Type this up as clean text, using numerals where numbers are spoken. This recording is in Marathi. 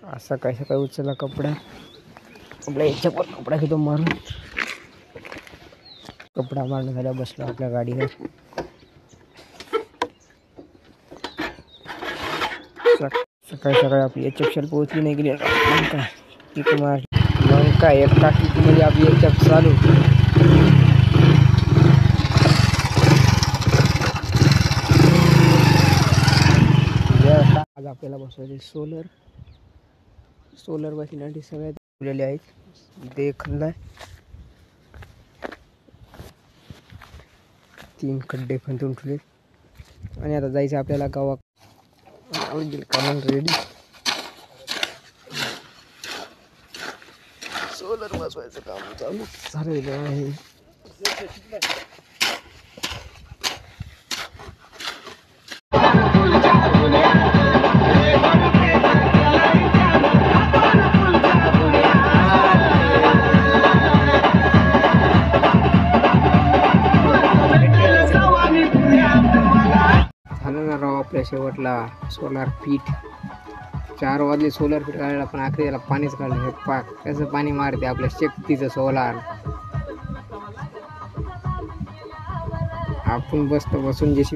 असा कैसा काय उचलला कपडा आपल्या याच्यावर कपडा घेतो मारून. कपडा मारून झाला बसलो आपल्या गाडीवर. सकाळी सकाळी आपली एच एफ पोहोचली नाही गेली मग काय एक टाकी मध्ये आपली एच एफ चालू. आज आपल्याला बसवायचे सोलर बसण्यासाठी सगळ्यात ठेवलेले आहेत. ते खल्लाय 3 खड्डे खंतून ठेवले आणि आता जायचं आपल्याला गावात. रेडी सोलर बसवायचं काम चालू झालेलं आहे. राव आपल्या शेवटला सोलार फिट 4 वाजले. सोलार फिट काढला पण आखरी त्याला पाणीच काढलं. हे पाक कसं पाणी मारते आपल्या शक्तीचं सोलार. आपण बसून जशी